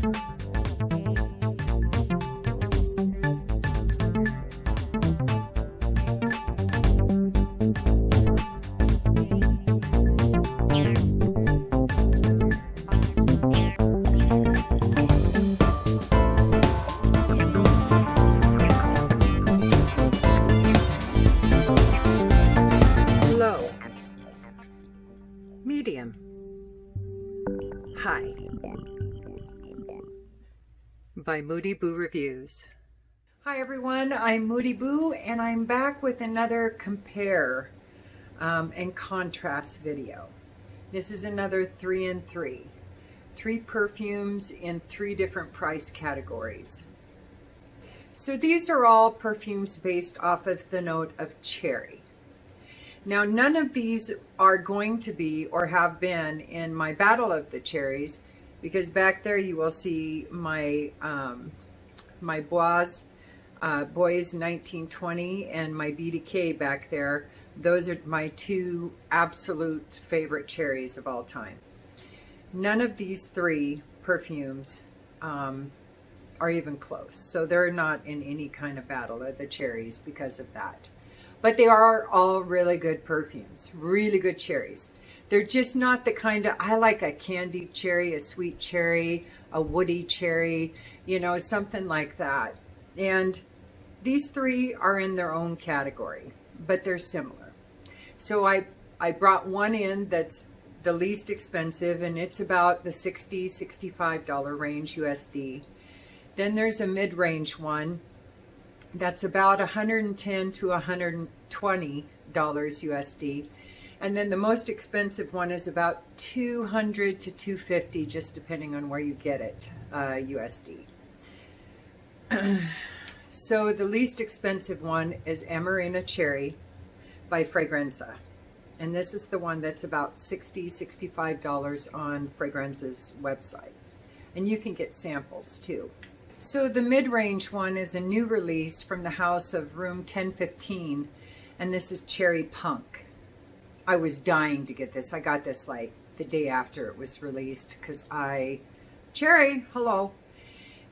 Low, medium, high, by Moody Boo Reviews. Hi everyone, I'm Moody Boo and I'm back with another compare and contrast video. This is another 3 in 3. 3 perfumes in 3 different price categories. So these are all perfumes based off of the note of cherry. Now, none of these are going to be or have been in my Battle of the Cherries, because back there you will see my my Bois 1920 and my BDK back there. Those are my 2 absolute favorite cherries of all time. None of these 3 perfumes are even close, so they're not in any kind of Battle of the Cherries because of that. But they are all really good perfumes, really good cherries. They're just not the kind of, I like a candied cherry, a sweet cherry, a woody cherry, you know, something like that. And these 3 are in their own category, but they're similar. So I brought one in that's the least expensive, and it's about the $60, $65 range USD. Then there's a mid-range one that's about $110 to $120 USD. And then the most expensive one is about $200 to $250, just depending on where you get it, USD. So the least expensive one is Amarena Cherry by Fragrenza. And this is the one that's about $60, $65 on Fragrenza's website. And you can get samples too. So the mid-range one is a new release from the house of Room 1015, and this is Cherry Punk. I was dying to get this. I got this like the day after it was released because cherry, hello.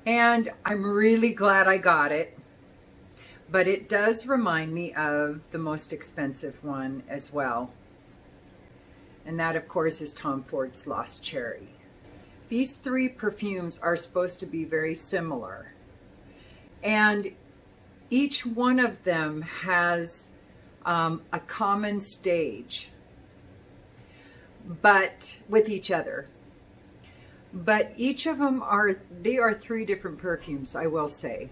And I'm really glad I got it, but it does remind me of the most expensive one as well. And that, of course, is Tom Ford's Lost Cherry. These 3 perfumes are supposed to be very similar, and each one of them has a common stage, but with each other. But each of them are 3 different perfumes, I will say.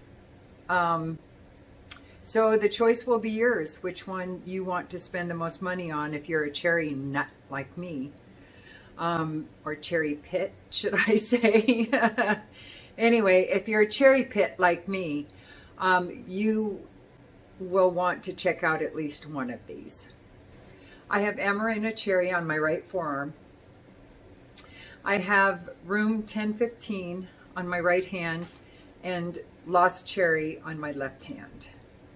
So the choice will be yours, which one you want to spend the most money on if you're a cherry nut like me. Or cherry pit, should I say. Anyway, if you're a cherry pit like me, you will want to check out at least one of these. I have Amarena Cherry on my right forearm. I have Room 1015 on my right hand and Lost Cherry on my left hand.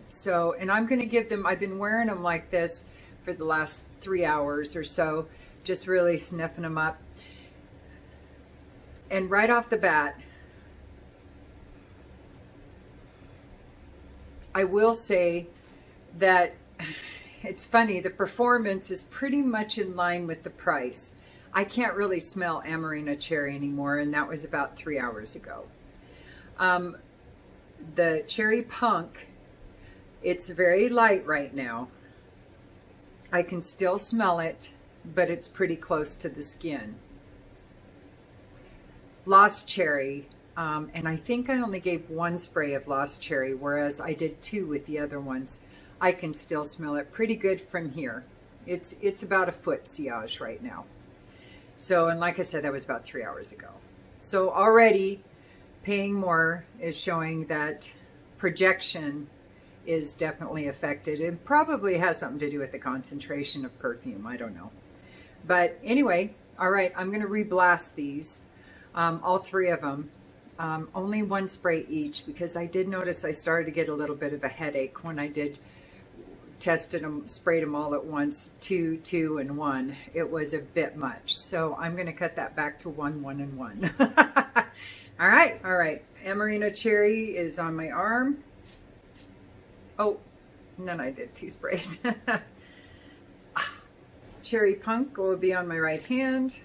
So, and I'm going to give them, I've been wearing them like this for the last 3 hours or so, just really sniffing them up. And right off the bat, I will say that it's funny, the performance is pretty much in line with the price. I can't really smell Amarena Cherry anymore, and that was about 3 hours ago. The Cherry Punk, it's very light right now. I can still smell it, but it's pretty close to the skin. Lost Cherry, and I think I only gave 1 spray of Lost Cherry, whereas I did 2 with the other ones. I can still smell it pretty good from here. It's about a foot sillage right now. So, and like I said, that was about 3 hours ago. So already paying more is showing that projection is definitely affected. It probably has something to do with the concentration of perfume. I don't know. But anyway, all right, I'm going to reblast these, all 3 of them. Only 1 spray each, because I did notice I started to get a little bit of a headache when I did tested them, sprayed them all at once, 2, 2, and 1. It was a bit much. So I'm going to cut that back to 1, 1, and 1. All right, all right. Amarena cherry is on my arm. Oh, and then I did 2 sprays. Cherry punk will be on my right hand.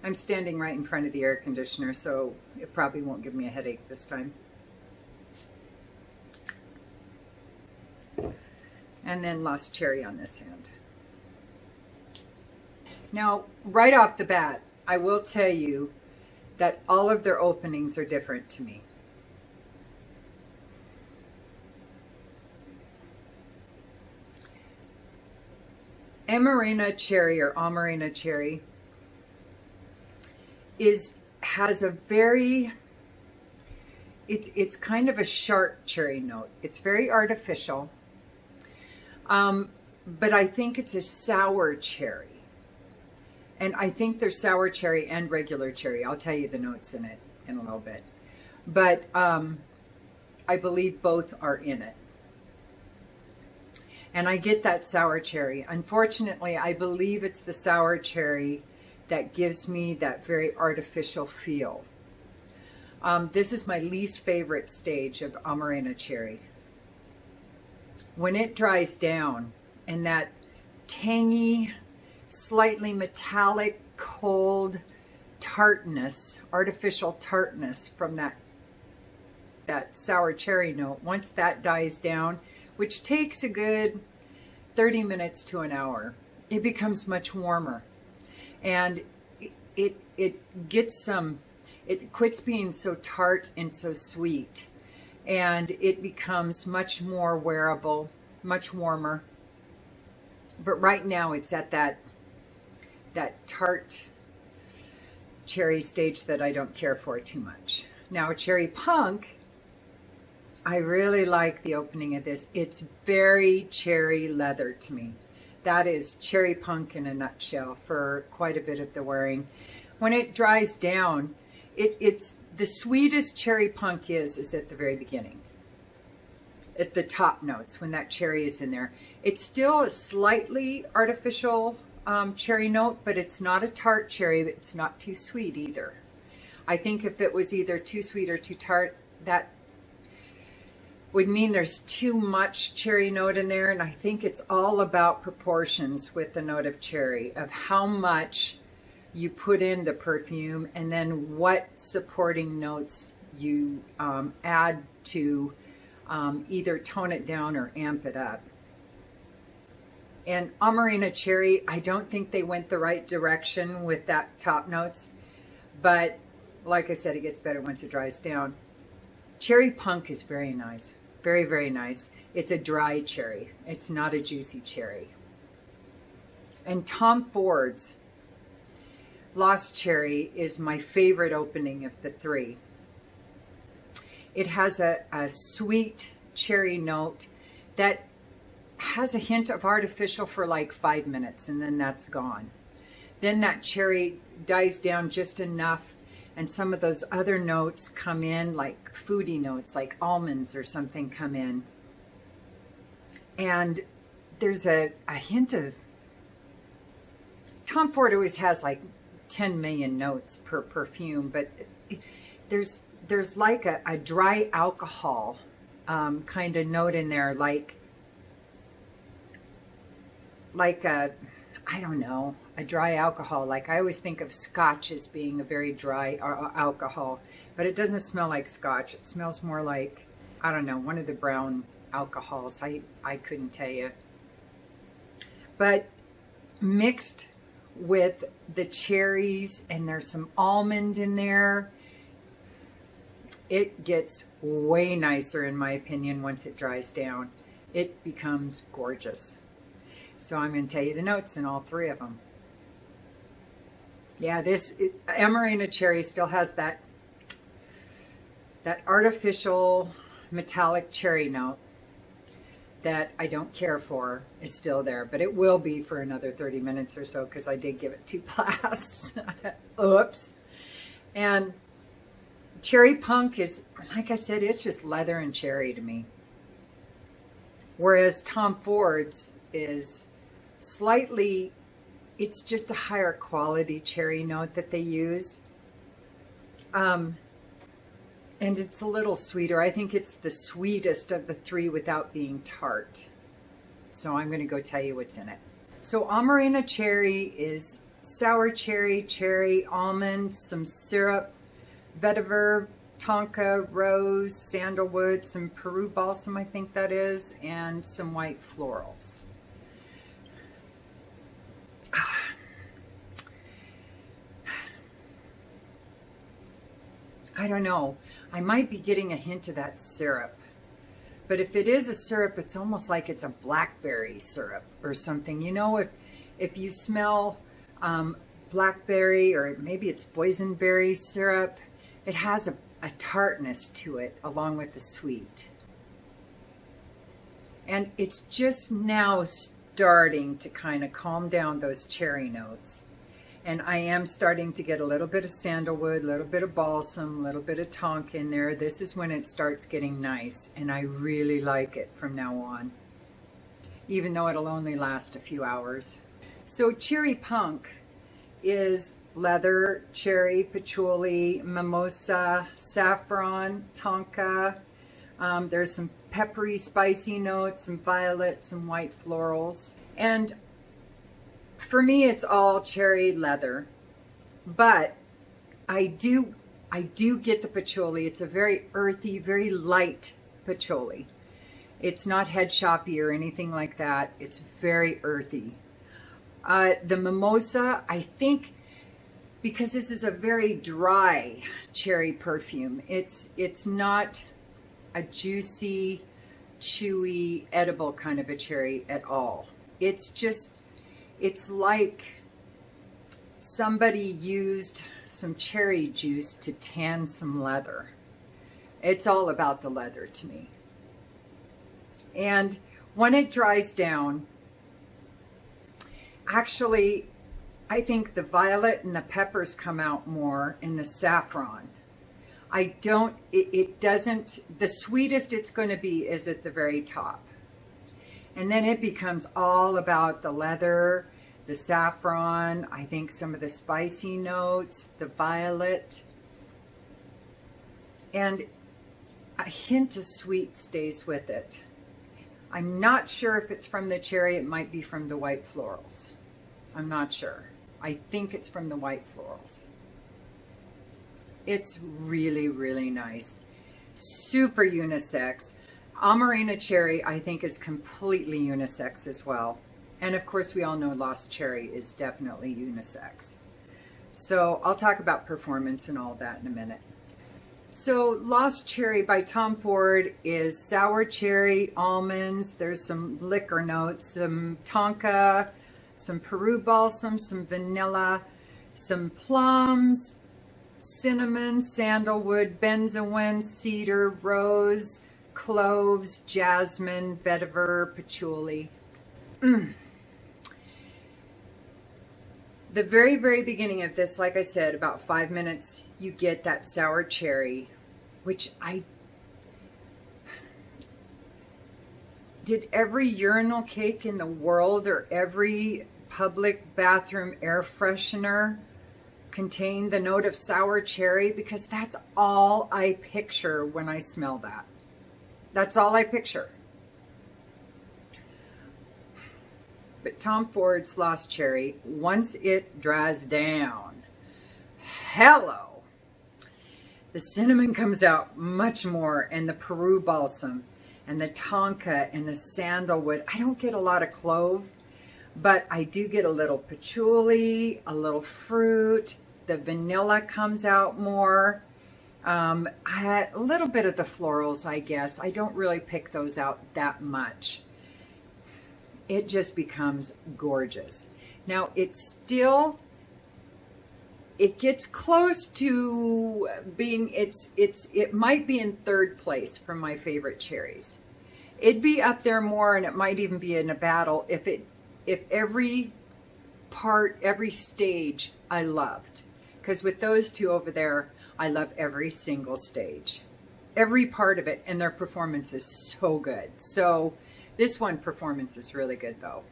I'm standing right in front of the air conditioner, so it probably won't give me a headache this time. And then lost cherry on this hand. Now, right off the bat, I will tell you that all of their openings are different to me. Amarena cherry or Amarena cherry has a very, it's kind of a sharp cherry note. It's very artificial, but I think it's a sour cherry. And I think there's sour cherry and regular cherry. I'll tell you the notes in it in a little bit. But I believe both are in it. And I get that sour cherry. Unfortunately, I believe it's the sour cherry that gives me that very artificial feel. This is my least favorite stage of Amarena cherry. When it dries down and that tangy, slightly metallic, cold tartness, artificial tartness from that sour cherry note, once that dies down, which takes a good 30 minutes to an hour, it becomes much warmer. And it gets it quits being so tart and so sweet. And it becomes much more wearable, much warmer. But right now it's at that tart cherry stage that I don't care for too much. Now, cherry punk, I really like the opening of this. It's very cherry leather to me. That is cherry punk in a nutshell for quite a bit of the wearing. When it dries down, it's the sweetest cherry punk is at the very beginning. At the top notes, when that cherry is in there. It's still a slightly artificial cherry note, but it's not a tart cherry. It's not too sweet either. I think if it was either too sweet or too tart, that would mean there's too much cherry note in there. And I think it's all about proportions with the note of cherry, of how much you put in the perfume and then what supporting notes you add to either tone it down or amp it up. And Amarena cherry, I don't think they went the right direction with that top notes, but like I said, it gets better once it dries down. Cherry punk is very nice. Very, very nice. It's a dry cherry. It's not a juicy cherry. And Tom Ford's Lost Cherry is my favorite opening of the 3. It has a sweet cherry note that has a hint of artificial for like 5 minutes, and then that's gone. Then that cherry dies down just enough, and some of those other notes come in, like foodie notes, like almonds or something come in. And there's a hint of... Tom Ford always has like 10 million notes per perfume, but there's like a dry alcohol kind of note in there, like a, I don't know, a dry alcohol. Like I always think of Scotch as being a very dry alcohol, but it doesn't smell like Scotch. It smells more like, I don't know, one of the brown alcohols. I couldn't tell you. But mixed with the cherries, and there's some almond in there, it gets way nicer in my opinion once it dries down. It becomes gorgeous. So I'm going to tell you the notes in all 3 of them. Yeah, Amarena cherry still has that artificial metallic cherry note that I don't care for is still there, but it will be for another 30 minutes or so because I did give it 2 blasts. Oops. And cherry punk is, like I said, it's just leather and cherry to me. Whereas Tom Ford's is slightly, it's just a higher quality cherry note that they use. And it's a little sweeter. I think it's the sweetest of the three without being tart. So I'm going to go tell you what's in it. So Amarena cherry is sour cherry, cherry, almond, some syrup, vetiver, tonka, rose, sandalwood, some Peru balsam, I think that is, and some white florals. I don't know. I might be getting a hint of that syrup. But if it is a syrup, it's almost like it's a blackberry syrup or something. You know, if you smell blackberry, or maybe it's boysenberry syrup, it has a tartness to it along with the sweet. And it's just now starting to kind of calm down those cherry notes. And I am starting to get a little bit of sandalwood, a little bit of balsam, a little bit of tonka in there. This is when it starts getting nice, and I really like it from now on, even though it'll only last a few hours. So cherry punk is leather, cherry, patchouli, mimosa, saffron, tonka. There's some peppery, spicy notes, some violet, some white florals. And for me, it's all cherry leather, but I do get the patchouli. It's a very earthy, very light patchouli. It's not head shoppy or anything like that. It's very earthy. The mimosa, I think, because this is a very dry cherry perfume, it's not a juicy, chewy, edible kind of a cherry at all. It's like somebody used some cherry juice to tan some leather. It's all about the leather to me. And when it dries down, actually, I think the violet and the peppers come out more in the saffron. It doesn't, the sweetest it's going to be is at the very top. And then it becomes all about the leather, the saffron, I think some of the spicy notes, the violet, and a hint of sweet stays with it. I'm not sure if it's from the cherry. It might be from the white florals. I'm not sure. I think it's from the white florals. It's really, really nice. Super unisex. Amarena cherry, I think, is completely unisex as well. And of course, we all know Lost Cherry is definitely unisex. So I'll talk about performance and all that in a minute. So Lost Cherry by Tom Ford is sour cherry, almonds, there's some liquor notes, some tonka, some Peru balsam, some vanilla, some plums, cinnamon, sandalwood, benzoin, cedar, rose, cloves, jasmine, vetiver, patchouli. The very, very beginning of this, like I said, about 5 minutes, you get that sour cherry, which did every urinal cake in the world or every public bathroom air freshener contain the note of sour cherry? Because that's all I picture when I smell that. That's all I picture. But Tom Ford's Lost Cherry, once it dries down, hello! The cinnamon comes out much more, and the Peru balsam, and the tonka, and the sandalwood. I don't get a lot of clove, but I do get a little patchouli, a little fruit. The vanilla comes out more. I had a little bit of the florals, I guess. I don't really pick those out that much. It just becomes gorgeous. Now it gets close to being, it might be in third place for my favorite cherries. It'd be up there more, and it might even be in a battle if every part, every stage I loved. Because with those two over there, I love every single stage, every part of it, and their performance is so good. So this one performance is really good though.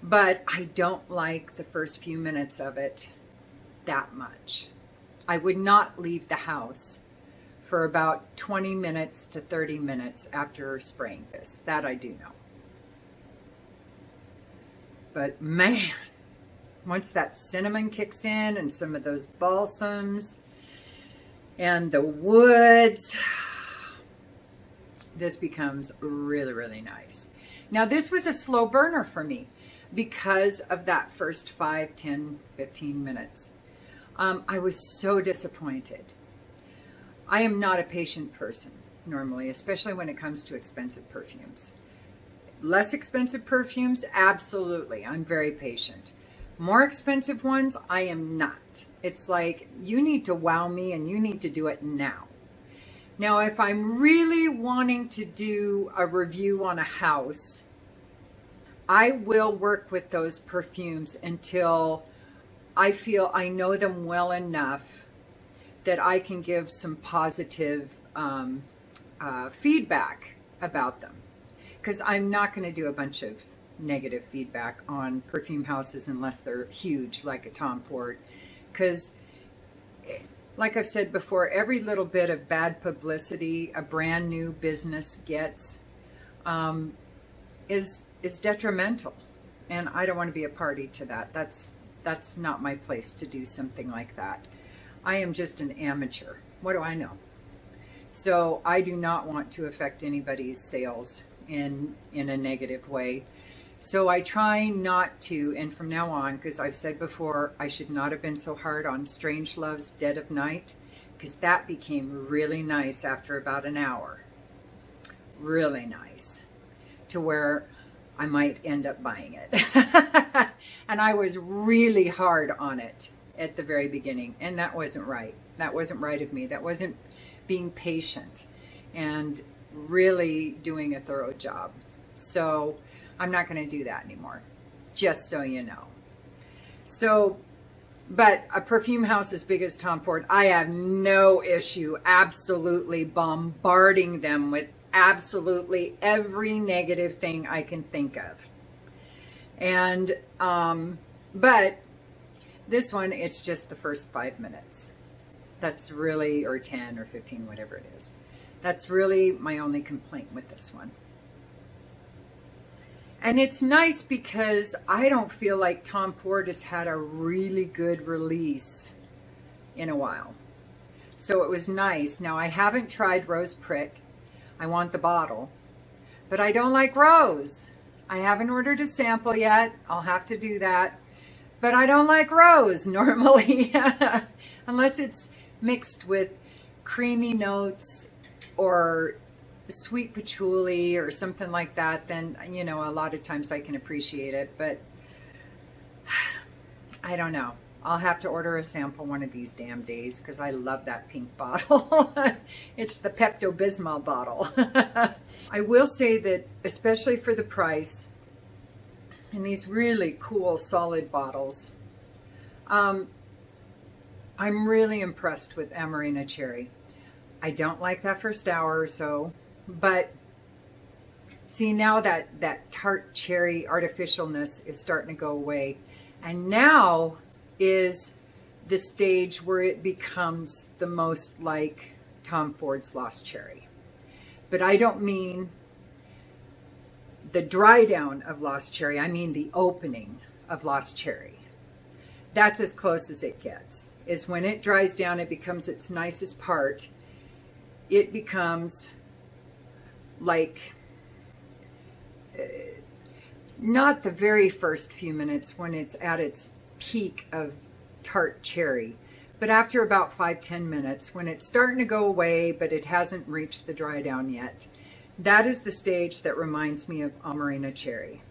But I don't like the first few minutes of it that much. I would not leave the house for about 20 minutes to 30 minutes after spraying this. That I do know. But man, once that cinnamon kicks in and some of those balsams and the woods, this becomes really, really nice. Now, this was a slow burner for me because of that first 5, 10, 15 minutes. I was so disappointed. I am not a patient person normally, especially when it comes to expensive perfumes. Less expensive perfumes, absolutely. I'm very patient. More expensive ones, I am not. It's like, you need to wow me and you need to do it now. Now, if I'm really wanting to do a review on a house, I will work with those perfumes until I feel I know them well enough that I can give some positive feedback about them. Because I'm not going to do a bunch of negative feedback on perfume houses unless they're huge, like a Tom Ford. Because, like I've said before, every little bit of bad publicity a brand new business gets is detrimental. And I don't want to be a party to that. That's not my place to do something like that. I am just an amateur. What do I know? So I do not want to affect anybody's sales in a negative way. So I try not to, and from now on, because I've said before, I should not have been so hard on Strangelove's Dead of Night, because that became really nice after about an hour. Really nice. To where I might end up buying it. And I was really hard on it at the very beginning, and that wasn't right. That wasn't right of me. That wasn't being patient and really doing a thorough job. So I'm not going to do that anymore, just so you know. So, but a perfume house as big as Tom Ford, I have no issue absolutely bombarding them with absolutely every negative thing I can think of. And, but this one, it's just the first 5 minutes. That's really, or 10 or 15, whatever it is. That's really my only complaint with this one. And it's nice because I don't feel like Tom Ford has had a really good release in a while. So it was nice. Now, I haven't tried Rose Prick. I want the bottle. But I don't like Rose. I haven't ordered a sample yet. I'll have to do that. But I don't like Rose normally. Unless it's mixed with creamy notes or sweet patchouli or something like that, then, you know, a lot of times I can appreciate it. But I don't know. I'll have to order a sample one of these damn days because I love that pink bottle. It's the Pepto-Bismol bottle. I will say that, especially for the price, and these really cool solid bottles, I'm really impressed with Amarena Cherry. I don't like that first hour or so, but see, now that tart cherry artificialness is starting to go away. And now is the stage where it becomes the most like Tom Ford's Lost Cherry. But I don't mean the dry down of Lost Cherry. I mean the opening of Lost Cherry. That's as close as it gets. Is when it dries down, it becomes its nicest part. It becomes like, not the very first few minutes when it's at its peak of tart cherry, but after about 5-10 minutes when it's starting to go away, but it hasn't reached the dry down yet. That is the stage that reminds me of Amarena Cherry.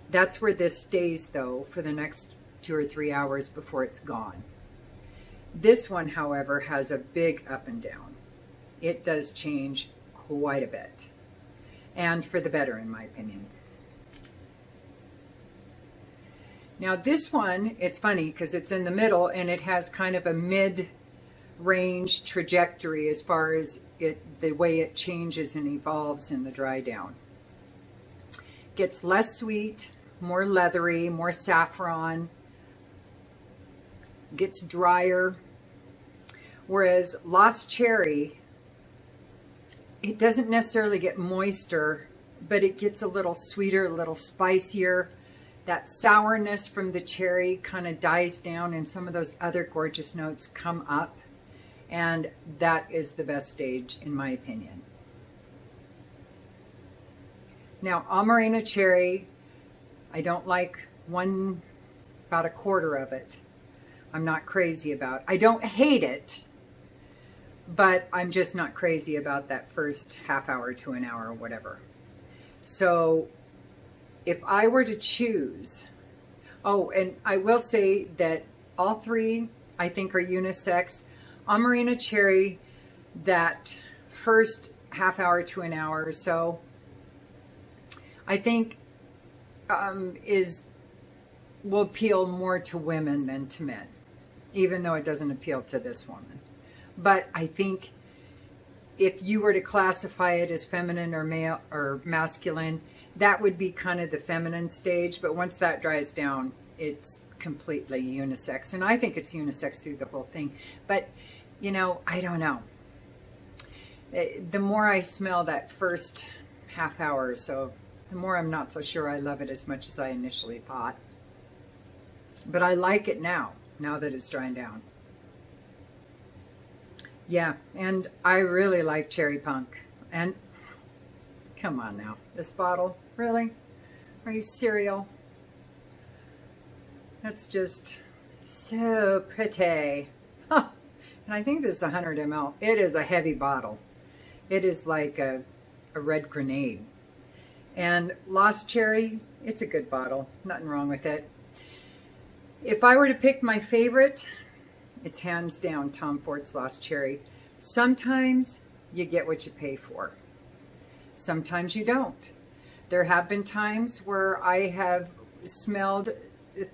That's where this stays, though, for the next 2 or 3 hours before it's gone. This one, however, has a big up and down. It does change quite a bit, and for the better, in my opinion. Now this one, it's funny because it's in the middle and it has kind of a mid-range trajectory as far as the way it changes and evolves in the dry down. Gets less sweet, more leathery, more saffron, gets drier. Whereas Lost Cherry, it doesn't necessarily get moister, but it gets a little sweeter, a little spicier. That sourness from the cherry kind of dies down and some of those other gorgeous notes come up. And that is the best stage, in my opinion. Now, Amarena Cherry, I don't like about a quarter of it. I'm not crazy about. I don't hate it, but I'm just not crazy about that first half hour to an hour or whatever. So if I were to choose, oh, and I will say that all three I think are unisex. Amarena Cherry, that first half hour to an hour or so, I think will appeal more to women than to men, even though it doesn't appeal to this woman. But I think if you were to classify it as feminine or male or masculine, that would be kind of the feminine stage. But once that dries down, it's completely unisex. And I think it's unisex through the whole thing. But, you know, I don't know. The more I smell that first half hour or so, the more I'm not so sure I love it as much as I initially thought. But I like it now that it's drying down. Yeah, and I really like Cherry Punk. And come on now, this bottle, really? Are you serial? That's just so pretty. Huh. And I think this is 100 ml. It is a heavy bottle. It is like a red grenade. And Lost Cherry, it's a good bottle. Nothing wrong with it. If I were to pick my favorite, it's hands down Tom Ford's Lost Cherry. Sometimes you get what you pay for. Sometimes you don't. There have been times where I have smelled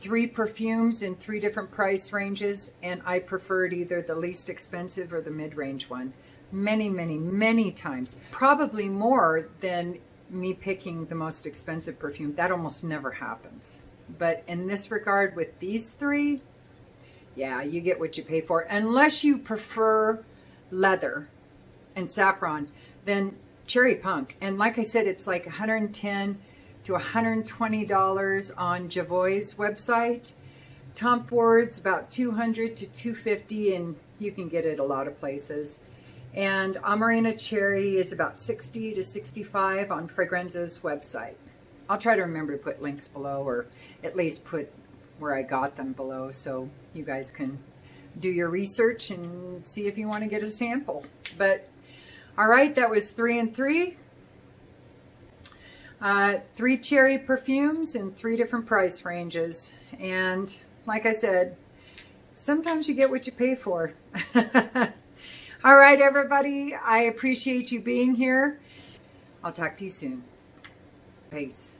3 perfumes in 3 different price ranges, and I preferred either the least expensive or the mid-range one. Many, many, many times. Probably more than me picking the most expensive perfume. That almost never happens. But in this regard, with these 3, yeah, you get what you pay for. Unless you prefer leather and saffron, then Cherry Punk. And like I said, it's like $110 to $120 on Javoy's website. Tom Ford's about $200 to $250, and you can get it a lot of places. And Amarena Cherry is about $60 to $65 on Fragrenza's website. I'll try to remember to put links below, or at least put where I got them below, so you guys can do your research and see if you want to get a sample. But all right, that was 3 and 3. 3 cherry perfumes in 3 different price ranges. And like I said, sometimes you get what you pay for. All right, everybody, I appreciate you being here. I'll talk to you soon. Peace.